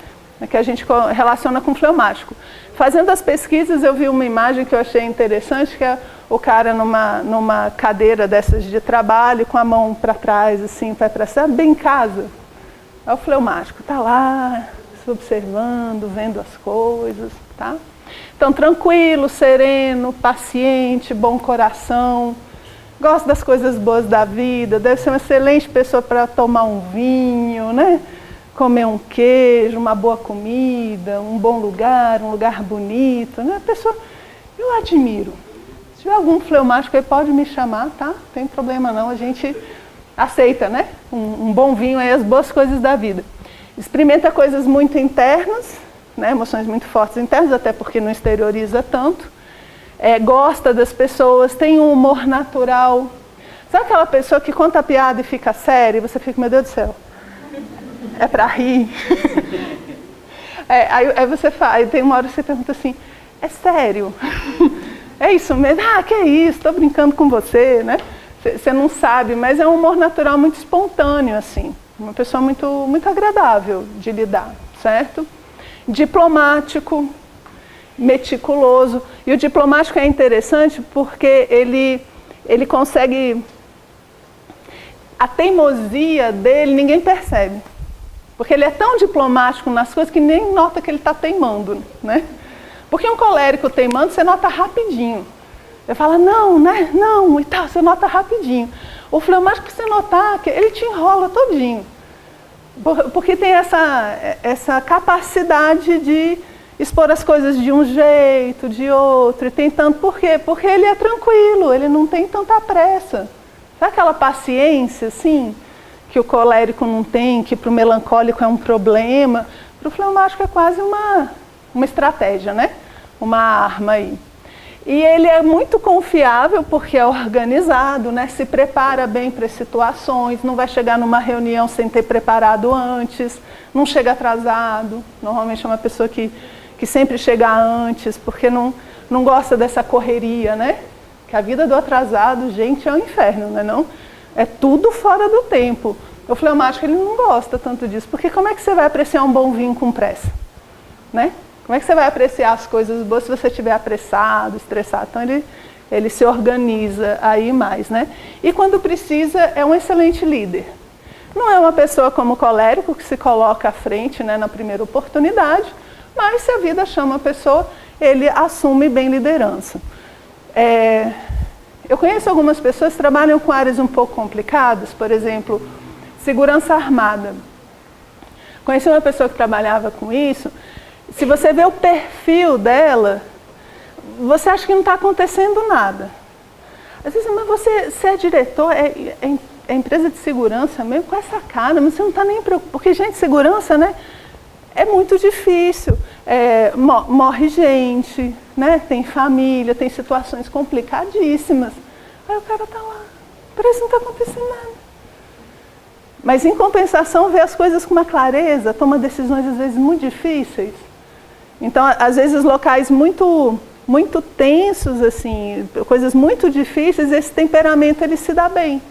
Que a gente relaciona com fleumático. Fazendo as pesquisas, eu vi uma imagem que eu achei interessante, que é o cara numa cadeira dessas de trabalho, com a mão para trás, assim, pé para cima, bem em casa. É o fleumático, está lá, se observando, vendo as coisas, tá? Então, tranquilo, sereno, paciente, bom coração, gosta das coisas boas da vida, deve ser uma excelente pessoa para tomar um vinho, né? Comer um queijo, uma boa comida, um bom lugar, um lugar bonito, né? A pessoa, eu admiro. Se tiver algum fleumático aí, pode me chamar, tá? Não tem problema não, a gente aceita, né? Um bom vinho aí, as boas coisas da vida. Experimenta coisas muito internas, né? Emoções muito fortes internas, até porque não exterioriza tanto. Gosta das pessoas, tem um humor natural. Sabe aquela pessoa que conta a piada e fica séria e você fica, meu Deus do céu, é para rir. Aí você fala, aí tem uma hora que você pergunta assim, é sério? É isso mesmo? Ah, que é isso, estou brincando com você, né? Você não sabe, mas é um humor natural muito espontâneo, assim. Uma pessoa muito, muito agradável de lidar, certo? Diplomático, meticuloso. E o diplomático é interessante porque ele consegue... A teimosia dele ninguém percebe. Porque ele é tão diplomático nas coisas que nem nota que ele está teimando, né? Porque um colérico teimando, você nota rapidinho. Você fala, não, né? Não, e tal, você nota rapidinho. O fleumático, que você notar, ele te enrola todinho. Porque tem essa capacidade de expor as coisas de um jeito, de outro, e tem tanto. Por quê? Porque ele é tranquilo, ele não tem tanta pressa. Sabe aquela paciência, assim, que o colérico não tem, que para o melancólico é um problema? Para o fleumático é quase uma estratégia, né? Uma arma aí. E ele é muito confiável porque é organizado, né? Se prepara bem para as situações, não vai chegar numa reunião sem ter preparado antes, não chega atrasado. Normalmente é uma pessoa que sempre chega antes, porque não gosta dessa correria, né? Que a vida do atrasado, gente, é um inferno, né? Não? É tudo fora do tempo. O fleumático, ele não gosta tanto disso, porque como é que você vai apreciar um bom vinho com pressa? Né? Como é que você vai apreciar as coisas boas se você estiver apressado, estressado? Então ele se organiza aí mais, né? E quando precisa, é um excelente líder. Não é uma pessoa como o colérico, que se coloca à frente, né, na primeira oportunidade, mas se a vida chama a pessoa, ele assume bem liderança. Eu conheço algumas pessoas que trabalham com áreas um pouco complicadas, por exemplo, segurança armada. Conheci uma pessoa que trabalhava com isso. Se você vê o perfil dela, você acha que não está acontecendo nada. Às vezes, mas você é diretor, é empresa de segurança mesmo, com essa cara, mas você não está nem preocupado. Porque, gente, segurança, né, é muito difícil. Morre gente, né, tem família, tem situações complicadíssimas. Aí o cara está lá, parece que não está acontecendo nada. Mas, em compensação, vê as coisas com uma clareza, toma decisões, às vezes, muito difíceis. Então, às vezes, locais muito tensos, assim, coisas muito difíceis, esse temperamento ele se dá bem.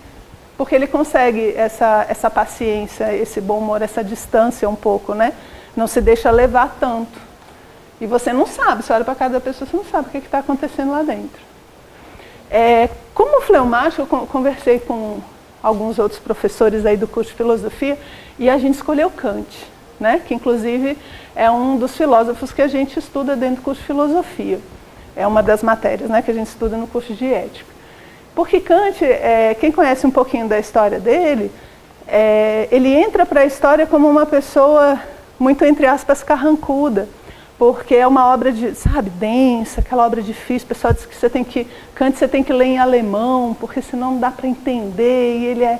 Porque ele consegue essa paciência, esse bom humor, essa distância um pouco, né? Não se deixa levar tanto. E você não sabe, você olha para a cara da pessoa, você não sabe o que está acontecendo lá dentro. Como fleumático, eu conversei com alguns outros professores aí do curso de filosofia e a gente escolheu Kant, né? Que inclusive é um dos filósofos que a gente estuda dentro do curso de filosofia. É uma das matérias, né, que a gente estuda no curso de ética. Porque Kant, quem conhece um pouquinho da história dele, ele entra para a história como uma pessoa muito, entre aspas, carrancuda, porque é uma obra densa, aquela obra difícil. O pessoal diz que Kant você tem que ler em alemão, porque senão não dá para entender, e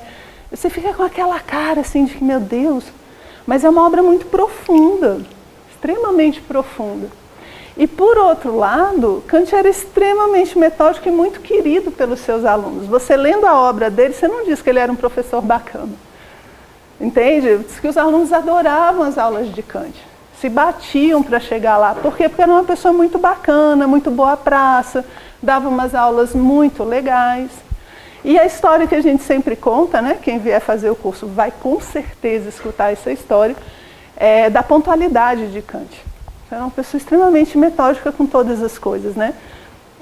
você fica com aquela cara assim de que, meu Deus, mas é uma obra muito profunda, extremamente profunda. E por outro lado, Kant era extremamente metódico e muito querido pelos seus alunos. Você lendo a obra dele, você não diz que ele era um professor bacana. Entende? Diz que os alunos adoravam as aulas de Kant. Se batiam para chegar lá. Por quê? Porque era uma pessoa muito bacana, muito boa praça, dava umas aulas muito legais. E a história que a gente sempre conta, né? Quem vier fazer o curso vai com certeza escutar essa história, da pontualidade de Kant. Era uma pessoa extremamente metódica com todas as coisas, né?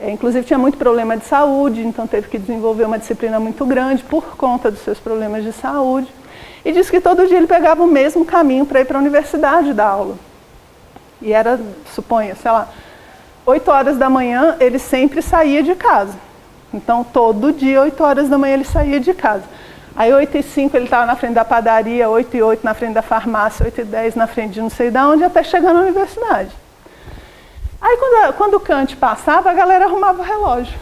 Inclusive tinha muito problema de saúde, então teve que desenvolver uma disciplina muito grande por conta dos seus problemas de saúde. E disse que todo dia ele pegava o mesmo caminho para ir para a universidade dar aula. E era, suponha, 8 horas da manhã ele sempre saía de casa. Então todo dia, 8 horas da manhã ele saía de casa. Aí 8h05 ele estava na frente da padaria, 8h08 na frente da farmácia, 8h10 na frente de não sei de onde, até chegar na universidade. Aí quando o Kant passava, a galera arrumava o relógio.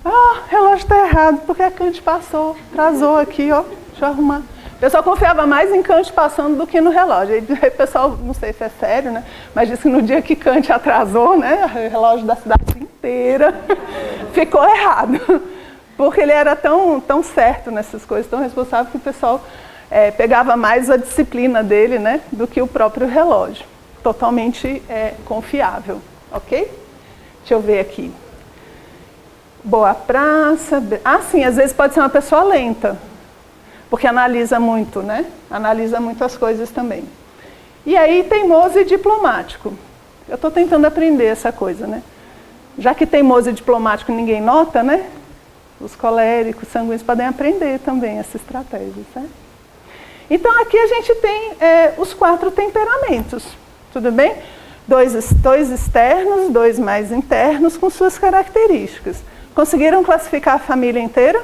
O relógio está errado, porque a Kant passou, atrasou aqui, ó, deixa eu arrumar. O pessoal confiava mais em Kant passando do que no relógio. Aí o pessoal, não sei se é sério, né, mas disse que no dia que Kant atrasou, né, o relógio da cidade inteira ficou errado. Porque ele era tão certo nessas coisas, tão responsável, que o pessoal pegava mais a disciplina dele, né, do que o próprio relógio. Totalmente confiável, ok? Deixa eu ver aqui. Boa praça. Sim, às vezes pode ser uma pessoa lenta, porque analisa muito, né? Analisa muito as coisas também. E aí, teimoso e diplomático. Eu estou tentando aprender essa coisa, né? Já que teimoso e diplomático ninguém nota, né? Os coléricos, sanguíneos podem aprender também essa estratégia, certo? Então, aqui a gente tem os 4 temperamentos, tudo bem? 2 externos, 2 mais internos, com suas características. Conseguiram classificar a família inteira?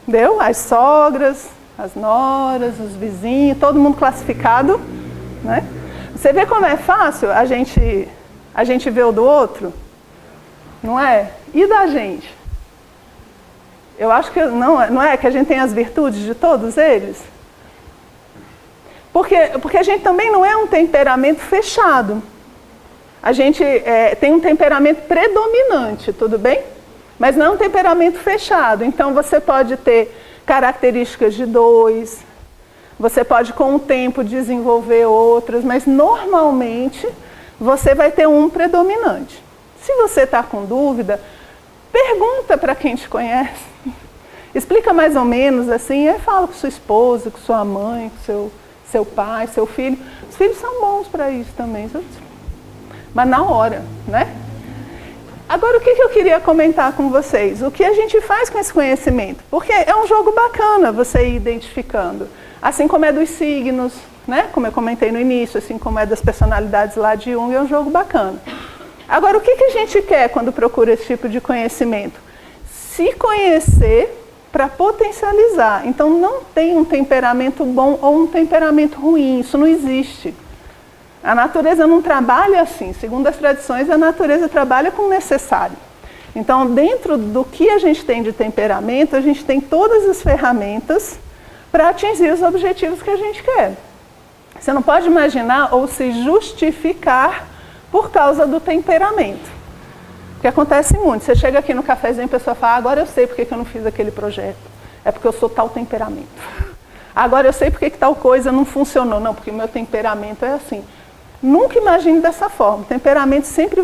Deu? As sogras, as noras, os vizinhos, todo mundo classificado, né? Você vê como é fácil a gente ver o do outro? Não é? E da gente? Eu acho que não é que a gente tem as virtudes de todos eles? Porque a gente também não é um temperamento fechado. A gente tem um temperamento predominante, tudo bem? Mas não é um temperamento fechado. Então você pode ter características de 2, você pode com o tempo desenvolver outras, mas normalmente você vai ter um predominante. Se você está com dúvida, pergunta para quem te conhece. Explica mais ou menos assim, aí fala com sua esposa, com sua mãe, com seu pai, seu filho. Os filhos são bons para isso também, mas na hora, né? Agora, o que eu queria comentar com vocês? O que a gente faz com esse conhecimento? Porque é um jogo bacana você ir identificando. Assim como é dos signos, né? Como eu comentei no início, assim como é das personalidades lá de Jung, é um jogo bacana. Agora, o que a gente quer quando procura esse tipo de conhecimento? Se conhecer para potencializar. Então, não tem um temperamento bom ou um temperamento ruim, isso não existe. A natureza não trabalha assim. Segundo as tradições, a natureza trabalha com o necessário. Então, dentro do que a gente tem de temperamento, a gente tem todas as ferramentas para atingir os objetivos que a gente quer. Você não pode imaginar ou se justificar por causa do temperamento. Porque acontece muito. Você chega aqui no cafezinho e a pessoa fala, agora eu sei porque que eu não fiz aquele projeto. É porque eu sou tal temperamento. Agora eu sei porque que tal coisa não funcionou. Não, porque o meu temperamento é assim. Nunca imagine dessa forma. O temperamento sempre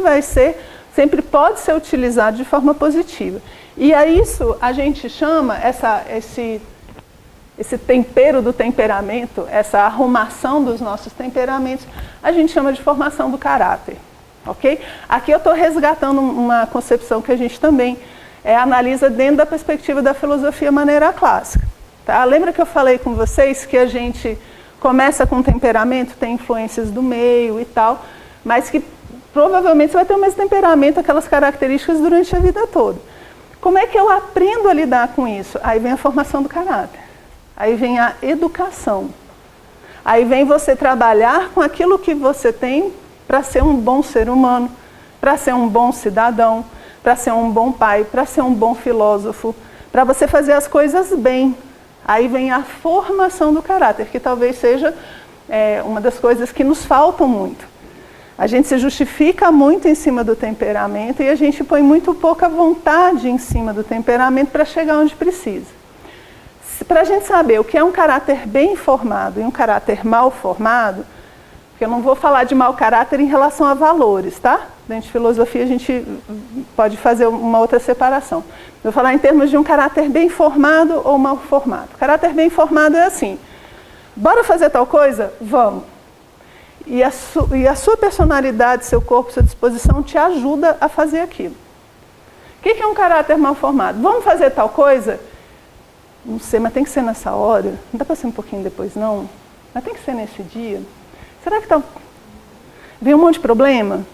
pode ser utilizado de forma positiva. E a isso a gente chama esse tempero do temperamento, essa arrumação dos nossos temperamentos, a gente chama de formação do caráter. Okay? Aqui eu estou resgatando uma concepção que a gente também analisa dentro da perspectiva da filosofia maneira clássica. Tá? Lembra que eu falei com vocês que a gente começa com temperamento, tem influências do meio e tal, mas que provavelmente você vai ter o mesmo temperamento, aquelas características durante a vida toda. Como é que eu aprendo a lidar com isso? Aí vem a formação do caráter, aí vem a educação, aí vem você trabalhar com aquilo que você tem para ser um bom ser humano, para ser um bom cidadão, para ser um bom pai, para ser um bom filósofo, para você fazer as coisas bem. Aí vem a formação do caráter, que talvez seja uma das coisas que nos faltam muito. A gente se justifica muito em cima do temperamento e a gente põe muito pouca vontade em cima do temperamento para chegar onde precisa. Para a gente saber o que é um caráter bem formado e um caráter mal formado, porque eu não vou falar de mau caráter em relação a valores, tá? Dentro de filosofia a gente pode fazer uma outra separação. Eu vou falar em termos de um caráter bem formado ou mal formado. Caráter bem formado é assim, bora fazer tal coisa? Vamos. E a sua personalidade, seu corpo, sua disposição te ajuda a fazer aquilo. O que é um caráter mal formado? Vamos fazer tal coisa? Não sei, mas tem que ser nessa hora. Não dá para ser um pouquinho depois, não? Mas tem que ser nesse dia. Será que vem um monte de problema?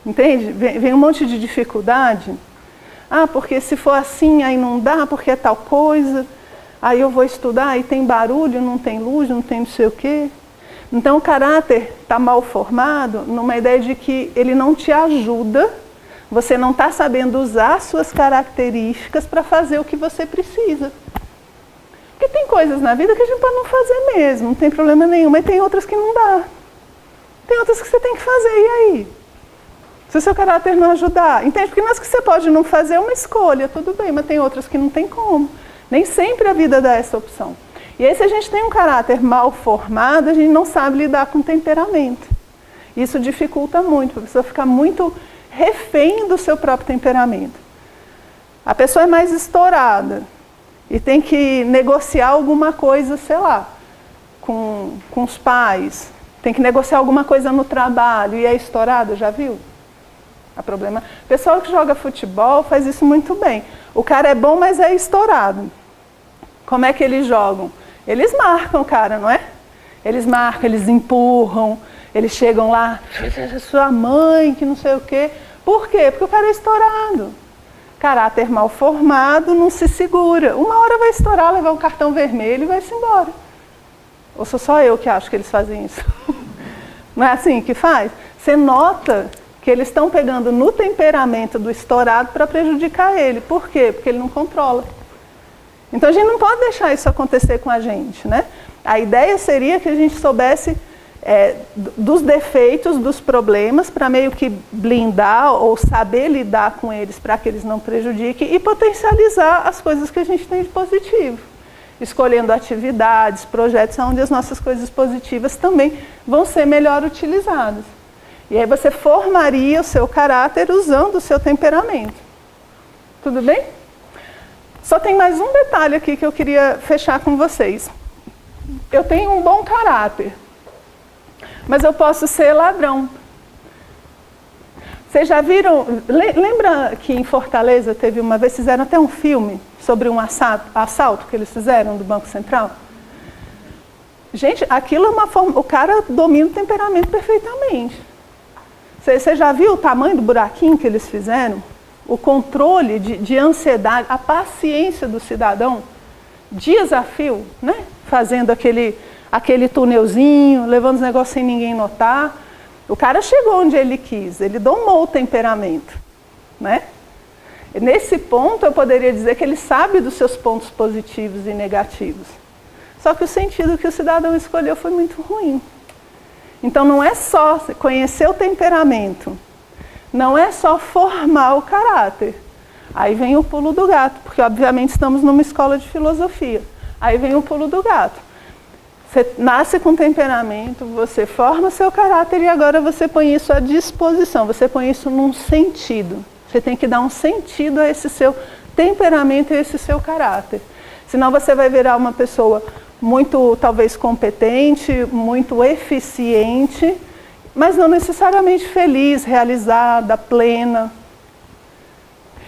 Entende? Vem um monte de dificuldade. Ah, porque se for assim, aí não dá, porque é tal coisa. Aí eu vou estudar, aí tem barulho, não tem luz, não tem não sei o quê. Então o caráter está mal formado numa ideia de que ele não te ajuda, você não está sabendo usar suas características para fazer o que você precisa. Porque tem coisas na vida que a gente pode não fazer mesmo, não tem problema nenhum, mas tem outras que não dá. Tem outras que você tem que fazer, e aí? Se o seu caráter não ajudar, entende? Porque nas que você pode não fazer é uma escolha, tudo bem, mas tem outras que não tem como. Nem sempre a vida dá essa opção. E aí se a gente tem um caráter mal formado, a gente não sabe lidar com temperamento. Isso dificulta muito, a pessoa fica muito refém do seu próprio temperamento. A pessoa é mais estourada e tem que negociar alguma coisa, sei lá, com os pais, tem que negociar alguma coisa no trabalho e é estourada, já viu? O problema. O pessoal que joga futebol faz isso muito bem. O cara é bom, mas é estourado. Como é que eles jogam? Eles marcam o cara, não é? Eles marcam, eles empurram, eles chegam lá, sua mãe, que não sei o quê. Por quê? Porque o cara é estourado. Caráter mal formado não se segura. Uma hora vai estourar, levar um cartão vermelho e vai-se embora. Ou sou só eu que acho que eles fazem isso? Não é assim que faz? Você nota que eles estão pegando no temperamento do estourado para prejudicar ele. Por quê? Porque ele não controla. Então a gente não pode deixar isso acontecer com a gente, né? A ideia seria que a gente soubesse dos defeitos, dos problemas, para meio que blindar ou saber lidar com eles para que eles não prejudiquem e potencializar as coisas que a gente tem de positivo. Escolhendo atividades, projetos onde as nossas coisas positivas também vão ser melhor utilizadas. E aí você formaria o seu caráter usando o seu temperamento. Tudo bem? Só tem mais um detalhe aqui que eu queria fechar com vocês. Eu tenho um bom caráter, mas eu posso ser ladrão. Vocês já viram, lembra que em Fortaleza teve uma vez, fizeram até um filme sobre um assalto que eles fizeram do Banco Central? Gente, aquilo é uma forma, o cara domina o temperamento perfeitamente. Você já viu o tamanho do buraquinho que eles fizeram? O controle de ansiedade, a paciência do cidadão, dias a fio, né? Fazendo aquele túnelzinho, levando os negócios sem ninguém notar. O cara chegou onde ele quis, ele domou o temperamento, né? E nesse ponto eu poderia dizer que ele sabe dos seus pontos positivos e negativos. Só que o sentido que o cidadão escolheu foi muito ruim. Então não é só conhecer o temperamento, não é só formar o caráter. Aí vem o pulo do gato, porque obviamente estamos numa escola de filosofia. Aí vem o pulo do gato. Você nasce com temperamento, você forma seu caráter e agora você põe isso à disposição, você põe isso num sentido. Você tem que dar um sentido a esse seu temperamento e a esse seu caráter. Senão você vai virar uma pessoa muito, talvez, competente, muito eficiente, mas não necessariamente feliz, realizada, plena.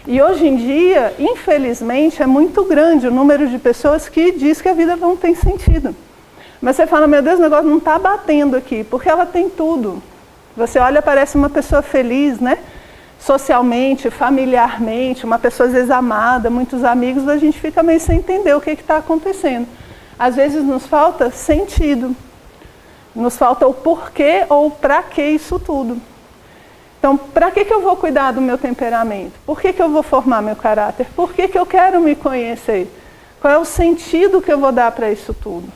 E hoje em dia, infelizmente, é muito grande o número de pessoas que diz que a vida não tem sentido. Mas você fala, meu Deus, o negócio não está batendo aqui, porque ela tem tudo. Você olha, parece uma pessoa feliz, né? Socialmente, familiarmente, uma pessoa às vezes amada, muitos amigos, a gente fica meio sem entender o que está acontecendo. Às vezes nos falta sentido, nos falta o porquê ou para que isso tudo. Então, para que eu vou cuidar do meu temperamento? Por que eu vou formar meu caráter? Por que eu quero me conhecer? Qual é o sentido que eu vou dar para isso tudo?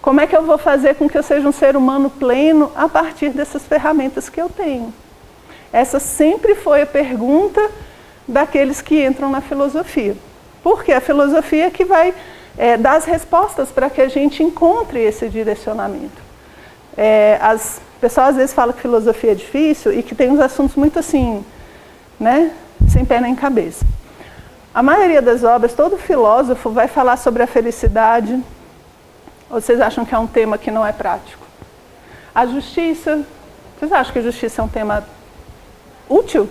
Como é que eu vou fazer com que eu seja um ser humano pleno a partir dessas ferramentas que eu tenho? Essa sempre foi a pergunta daqueles que entram na filosofia. Porque a filosofia é que vai dar as respostas para que a gente encontre esse direcionamento. As pessoas às vezes falam que filosofia é difícil e que tem uns assuntos muito assim, né, sem pé nem cabeça. A maioria das obras, todo filósofo vai falar sobre a felicidade. Ou vocês acham que é um tema que não é prático? A justiça, vocês acham que a justiça é um tema útil?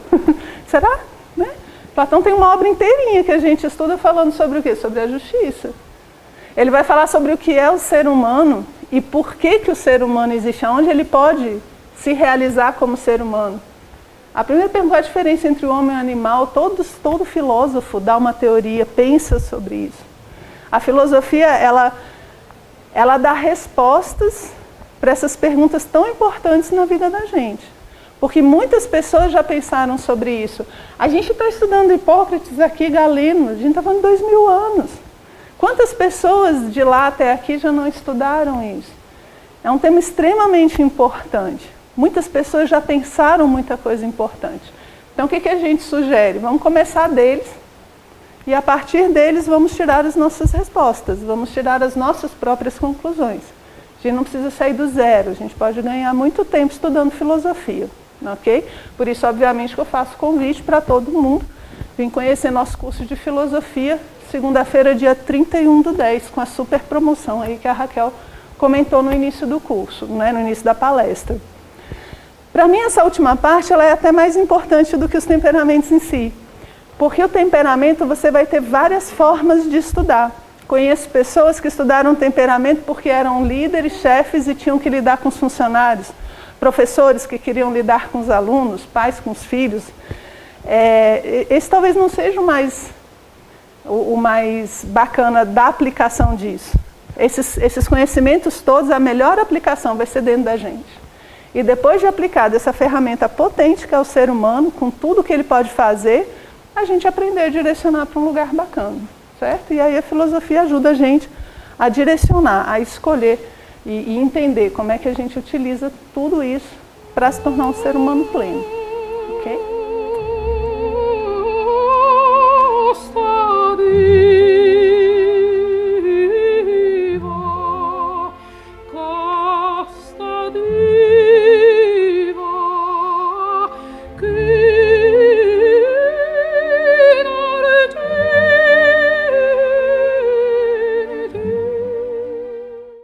Será? Né? Platão tem uma obra inteirinha que a gente estuda falando sobre o quê? Sobre a justiça. Ele vai falar sobre o que é o ser humano e por que o ser humano existe, onde ele pode se realizar como ser humano. A primeira pergunta é a diferença entre o homem e o animal. Todo filósofo dá uma teoria, pensa sobre isso. A filosofia, ela dá respostas para essas perguntas tão importantes na vida da gente. Porque muitas pessoas já pensaram sobre isso. A gente está estudando Hipócrates aqui, Galeno, a gente está falando de 2000 anos. Quantas pessoas de lá até aqui já não estudaram isso? É um tema extremamente importante. Muitas pessoas já pensaram muita coisa importante. Então o que a gente sugere? Vamos começar deles e a partir deles vamos tirar as nossas respostas, vamos tirar as nossas próprias conclusões. A gente não precisa sair do zero, a gente pode ganhar muito tempo estudando filosofia, ok? Por isso, obviamente, que eu faço convite para todo mundo vir conhecer nosso curso de filosofia, segunda-feira, dia 31/10, com a super promoção aí que a Raquel comentou no início do curso, né, no início da palestra. Para mim, essa última parte ela é até mais importante do que os temperamentos em si. Porque o temperamento você vai ter várias formas de estudar. Conheço pessoas que estudaram temperamento porque eram líderes, chefes e tinham que lidar com os funcionários. Professores que queriam lidar com os alunos, pais com os filhos. Esse talvez não seja o mais bacana da aplicação disso. Esses conhecimentos todos, a melhor aplicação vai ser dentro da gente. E depois de aplicada essa ferramenta potente que é o ser humano, com tudo que ele pode fazer, a gente aprender a direcionar para um lugar bacana. certo? E aí a filosofia ajuda a gente a direcionar, a escolher e entender como é que a gente utiliza tudo isso para se tornar um ser humano pleno, ok?